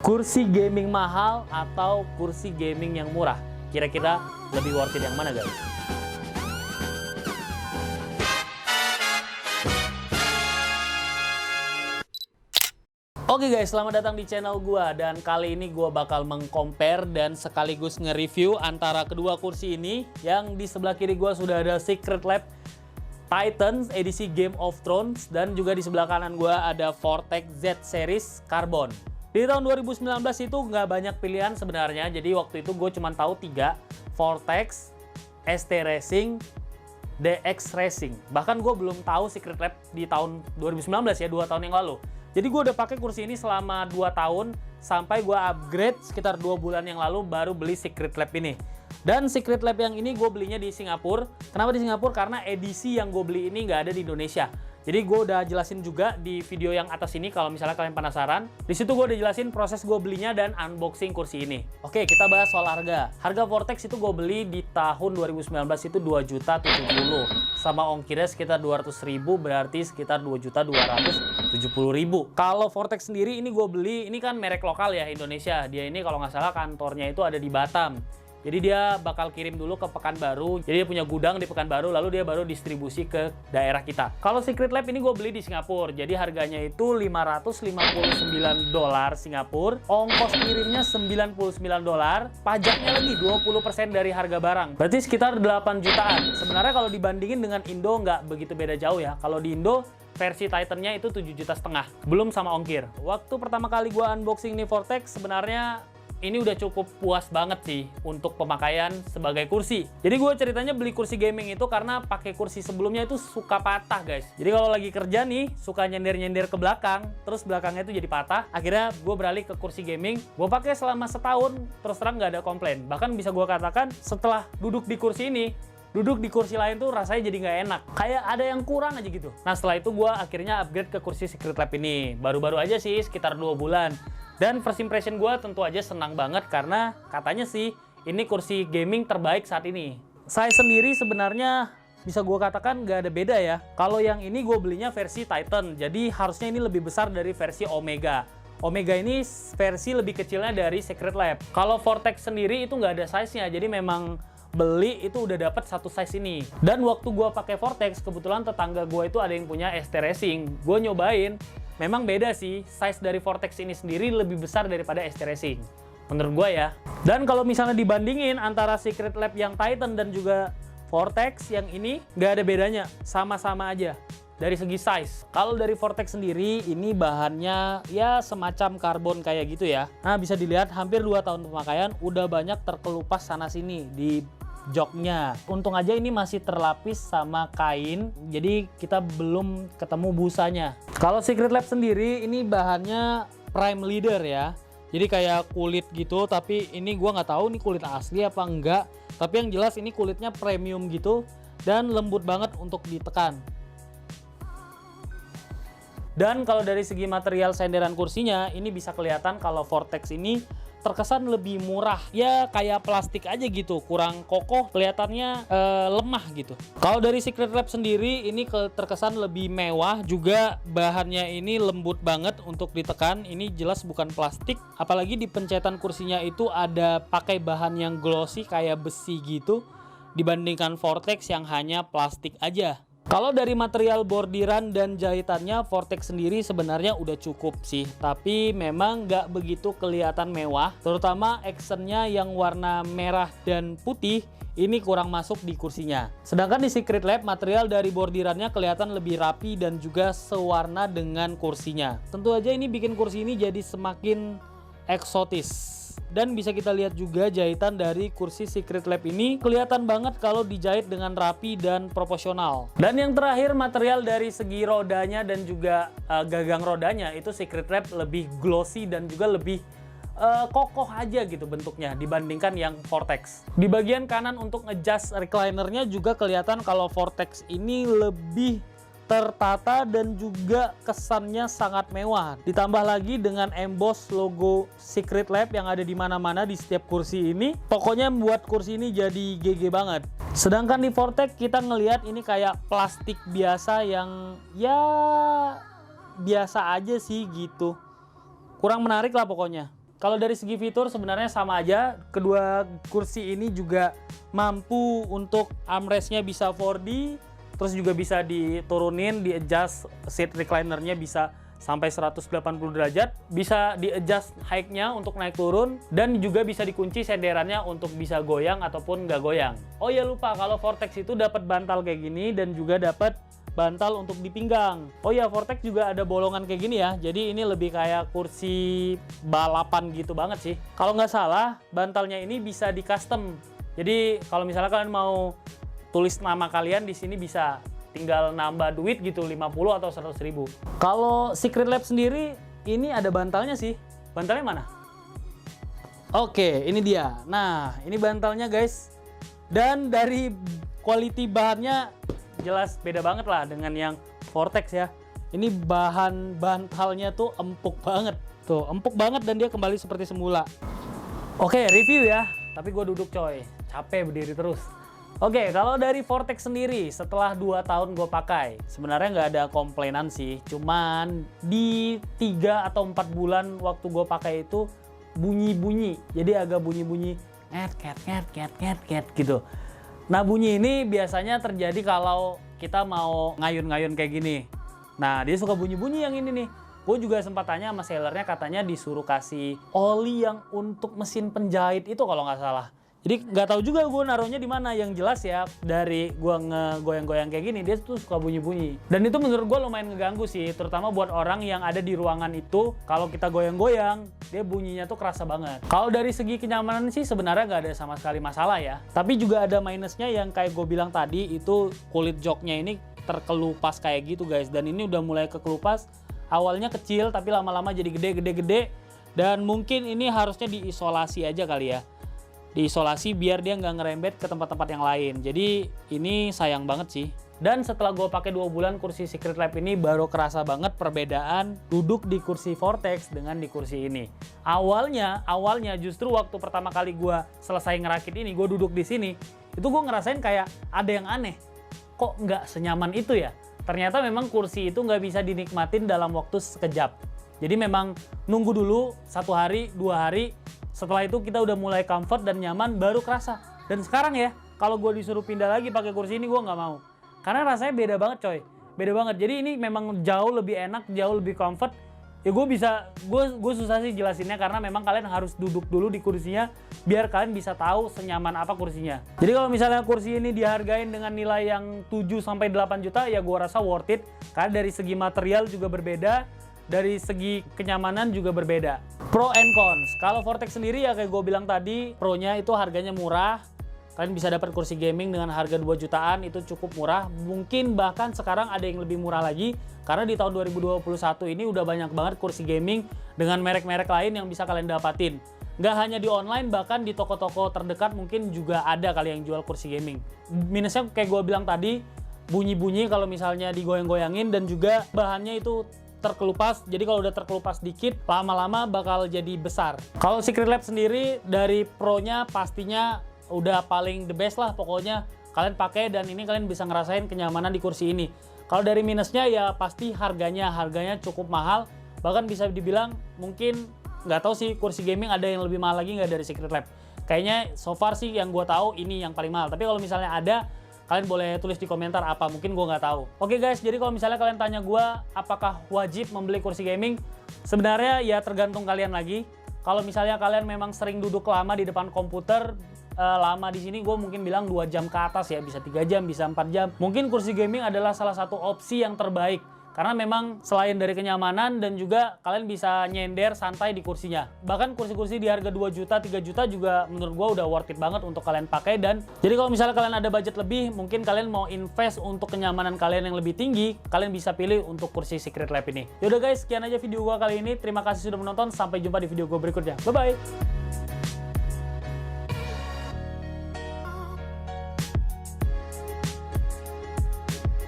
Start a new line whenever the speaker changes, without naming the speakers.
Kursi gaming mahal atau kursi gaming yang murah? Kira-kira lebih worth it yang mana, guys? Oke guys, selamat datang di channel gua, dan kali ini gua bakal meng-compare dan sekaligus nge-review antara kedua kursi ini. Yang di sebelah kiri gua sudah ada Secret Lab Titan edisi Game of Thrones, dan juga di sebelah kanan gua ada Vortex Z Series Carbon. Di tahun 2019 itu nggak banyak pilihan sebenarnya, jadi waktu itu gue cuma tahu 3, Vortex, ST Racing, DX Racing. Bahkan gue belum tahu Secret Lab di tahun 2019 ya, 2 tahun yang lalu. Jadi gue udah pakai kursi ini selama 2 tahun, sampai gue upgrade sekitar 2 bulan yang lalu baru beli Secret Lab ini. Dan Secret Lab yang ini gue belinya di Singapura. Kenapa di Singapura? Karena edisi yang gue beli ini nggak ada di Indonesia. Jadi gue udah jelasin juga di video yang atas ini kalau misalnya kalian penasaran. Di situ gue udah jelasin proses gue belinya dan unboxing kursi ini. Oke, kita bahas soal harga. Harga Vortex itu gue beli di tahun 2019 itu 2.070.000. Sama ongkirnya sekitar 200.000, berarti sekitar 2.270.000. Kalau Vortex sendiri ini gue beli, ini kan merek lokal ya Indonesia. Dia ini kalau nggak salah kantornya itu ada di Batam. Jadi dia bakal kirim dulu ke Pekanbaru. Jadi dia punya gudang di Pekanbaru, lalu dia baru distribusi ke daerah kita. Kalau Secret Lab ini gue beli di Singapura. Jadi harganya itu $559 Singapura. Ongkos kirimnya $99. Pajaknya lagi 20% dari harga barang. Berarti sekitar 8 jutaan. Sebenarnya kalau dibandingin dengan Indo nggak begitu beda jauh ya. Kalau di Indo versi Titannya itu 7,5 juta. Belum sama ongkir. Waktu pertama kali gue unboxing nih Vortex, sebenarnya ini udah cukup puas banget sih untuk pemakaian sebagai kursi. Jadi gue ceritanya beli kursi gaming itu karena pakai kursi sebelumnya itu suka patah guys. Jadi kalau lagi kerja nih suka nyender-nyender ke belakang, terus belakangnya itu jadi patah. Akhirnya gue beralih ke kursi gaming. Gue pakai selama setahun, terus terang nggak ada komplain. Bahkan bisa gue katakan setelah duduk di kursi ini, duduk di kursi lain tuh rasanya jadi nggak enak. Kayak ada yang kurang aja gitu. Nah setelah itu gue akhirnya upgrade ke kursi Secret Lab ini. Baru-baru aja sih, sekitar 2 bulan. Dan first impression gue tentu aja senang banget karena katanya sih ini kursi gaming terbaik saat ini. Saya sendiri sebenarnya bisa gue katakan nggak ada beda ya. Kalau yang ini gue belinya versi Titan, jadi harusnya ini lebih besar dari versi Omega. Omega ini versi lebih kecilnya dari Secret Lab. Kalau Vortex sendiri itu nggak ada size-nya, jadi memang beli itu udah dapat satu size ini. Dan waktu gue pakai Vortex, kebetulan tetangga gue itu ada yang punya ST Racing. Gue nyobain, memang beda sih, size dari Vortex ini sendiri lebih besar daripada ST Racing. Menurut gue ya. Dan kalau misalnya dibandingin antara Secret Lab yang Titan dan juga Vortex yang ini, nggak ada bedanya. Sama-sama aja dari segi size. Kalau dari Vortex sendiri, ini bahannya ya semacam karbon kayak gitu ya. Nah bisa dilihat hampir 2 tahun pemakaian, udah banyak terkelupas sana-sini di joknya. Untung aja ini masih terlapis sama kain, jadi kita belum ketemu busanya. Kalau Secret Lab sendiri ini bahannya prime leather ya, jadi kayak kulit gitu, tapi ini gua nggak tahu ini kulit asli apa enggak, tapi yang jelas ini kulitnya premium gitu dan lembut banget untuk ditekan. Dan kalau dari segi material senderan kursinya, ini bisa kelihatan kalau Vortex ini terkesan lebih murah, ya kayak plastik aja gitu, kurang kokoh, kelihatannya lemah gitu. Kalau dari Secret Lab sendiri ini terkesan lebih mewah, juga bahannya ini lembut banget untuk ditekan, ini jelas bukan plastik, apalagi di pencetan kursinya itu ada pakai bahan yang glossy kayak besi gitu, dibandingkan Vortex yang hanya plastik aja. Kalau dari material bordiran dan jahitannya, Vortex sendiri sebenarnya udah cukup sih. Tapi memang nggak begitu kelihatan mewah. Terutama actionnya yang warna merah dan putih, ini kurang masuk di kursinya. Sedangkan di Secret Lab, material dari bordirannya kelihatan lebih rapi dan juga sewarna dengan kursinya. Tentu aja ini bikin kursi ini jadi semakin eksotis. Dan bisa kita lihat juga jahitan dari kursi Secret Lab ini kelihatan banget kalau dijahit dengan rapi dan proporsional. Dan yang terakhir, material dari segi rodanya dan juga gagang rodanya itu Secret Lab lebih glossy dan juga lebih kokoh aja gitu bentuknya dibandingkan yang Vortex. Di bagian kanan untuk ngejust reclinernya juga kelihatan kalau Vortex ini lebih tertata dan juga kesannya sangat mewah. Ditambah lagi dengan emboss logo Secret Lab yang ada di mana-mana di setiap kursi ini. Pokoknya membuat kursi ini jadi GG banget. Sedangkan di Vortex kita ngelihat ini kayak plastik biasa yang ya biasa aja sih gitu. Kurang menarik lah pokoknya. Kalau dari segi fitur sebenarnya sama aja. Kedua kursi ini juga mampu untuk armrestnya bisa 4D, terus juga bisa diturunin, di adjust seat reclinernya bisa sampai 180 derajat, bisa di adjust height-nya untuk naik turun, dan juga bisa dikunci senderannya untuk bisa goyang ataupun nggak goyang. Oh ya lupa, kalau Vortex itu dapat bantal kayak gini dan juga dapat bantal untuk di pinggang. Oh ya, Vortex juga ada bolongan kayak gini ya, jadi ini lebih kayak kursi balapan gitu banget sih. Kalau nggak salah, bantalnya ini bisa di custom. Jadi kalau misalnya kalian mau tulis nama kalian di sini bisa tinggal nambah duit gitu, 50 atau 100 ribu. Kalau Secret Lab sendiri, ini ada bantalnya sih. Bantalnya mana? Oke, ini dia. Nah, ini bantalnya guys. Dan dari quality bahannya jelas beda banget lah dengan yang Vortex ya. Ini bahan bantalnya tuh empuk banget. Tuh, empuk banget dan dia kembali seperti semula. Oke, review ya. Tapi gue duduk coy. Capek berdiri terus. Oke, kalau dari Vortex sendiri, setelah 2 tahun gue pakai, sebenarnya nggak ada komplainan sih. Cuman di 3 atau 4 bulan waktu gue pakai itu bunyi-bunyi. Jadi agak bunyi-bunyi ket gitu. Nah, bunyi ini biasanya terjadi kalau kita mau ngayun-ngayun kayak gini. Nah, dia suka bunyi-bunyi yang ini nih. Gue juga sempat tanya sama sellernya, katanya disuruh kasih oli yang untuk mesin penjahit itu kalau nggak salah. Jadi nggak tahu juga gue naruhnya di mana. Yang jelas ya, dari gue ngegoyang-goyang kayak gini, dia tuh suka bunyi-bunyi. Dan itu menurut gue lumayan ngeganggu sih, terutama buat orang yang ada di ruangan itu. Kalau kita goyang-goyang, dia bunyinya tuh kerasa banget. Kalau dari segi kenyamanan sih sebenarnya nggak ada sama sekali masalah ya. Tapi juga ada minusnya yang kayak gue bilang tadi, itu kulit joknya ini terkelupas kayak gitu guys. Dan ini udah mulai kekelupas. Awalnya kecil tapi lama-lama jadi gede. Dan mungkin ini harusnya diisolasi aja kali ya. Diisolasi biar dia nggak ngerembet ke tempat-tempat yang lain. Jadi ini sayang banget sih. Dan setelah gue pakai 2 bulan kursi Secret Lab ini, baru kerasa banget perbedaan duduk di kursi Vortex dengan di kursi ini. Awalnya justru waktu pertama kali gue selesai ngerakit ini, gue duduk di sini, itu gue ngerasain kayak ada yang aneh. Kok nggak senyaman itu ya? Ternyata memang kursi itu nggak bisa dinikmatin dalam waktu sekejap. Jadi memang nunggu dulu 1 hari, 2 hari. Setelah itu kita udah mulai comfort dan nyaman, baru kerasa. Dan sekarang ya, kalau gue disuruh pindah lagi pakai kursi ini, gue nggak mau. Karena rasanya beda banget coy. Beda banget. Jadi ini memang jauh lebih enak, jauh lebih comfort. Ya gue susah sih jelasinnya, karena memang kalian harus duduk dulu di kursinya biar kalian bisa tahu senyaman apa kursinya. Jadi kalau misalnya kursi ini dihargain dengan nilai yang 7-8 juta, ya gue rasa worth it. Karena dari segi material juga berbeda, dari segi kenyamanan juga berbeda. Pro and cons. Kalau Vortex sendiri ya kayak gue bilang tadi, pro-nya itu harganya murah. Kalian bisa dapat kursi gaming dengan harga 2 jutaan, itu cukup murah. Mungkin bahkan sekarang ada yang lebih murah lagi, karena di tahun 2021 ini udah banyak banget kursi gaming dengan merek-merek lain yang bisa kalian dapatin. Nggak hanya di online, bahkan di toko-toko terdekat mungkin juga ada kali yang jual kursi gaming. Minusnya kayak gue bilang tadi, bunyi-bunyi kalau misalnya digoyang-goyangin, dan juga bahannya itu terkelupas. Jadi kalau udah terkelupas dikit, lama-lama bakal jadi besar. Kalau Secret Lab sendiri, dari pro-nya pastinya udah paling the best lah pokoknya. Kalian pakai dan ini kalian bisa ngerasain kenyamanan di kursi ini. Kalau dari minusnya ya pasti harganya cukup mahal. Bahkan bisa dibilang mungkin, nggak tahu sih kursi gaming ada yang lebih mahal lagi nggak dari Secret Lab. Kayaknya so far sih yang gue tahu ini yang paling mahal. Tapi kalau misalnya ada, kalian boleh tulis di komentar apa, mungkin gue nggak tahu. Oke guys, jadi kalau misalnya kalian tanya gue apakah wajib membeli kursi gaming, sebenarnya ya tergantung kalian lagi. Kalau misalnya kalian memang sering duduk lama di depan komputer, lama di sini, gue mungkin bilang 2 jam ke atas ya, bisa 3 jam, bisa 4 jam. Mungkin kursi gaming adalah salah satu opsi yang terbaik. Karena memang selain dari kenyamanan, dan juga kalian bisa nyender santai di kursinya. Bahkan kursi-kursi di harga 2 juta, 3 juta juga menurut gua udah worth it banget untuk kalian pakai. Dan jadi kalau misalnya kalian ada budget lebih, mungkin kalian mau invest untuk kenyamanan kalian yang lebih tinggi, kalian bisa pilih untuk kursi Secret Lab ini. Yaudah guys, sekian aja video gua kali ini. Terima kasih sudah menonton. Sampai jumpa di video gua berikutnya. Bye-bye!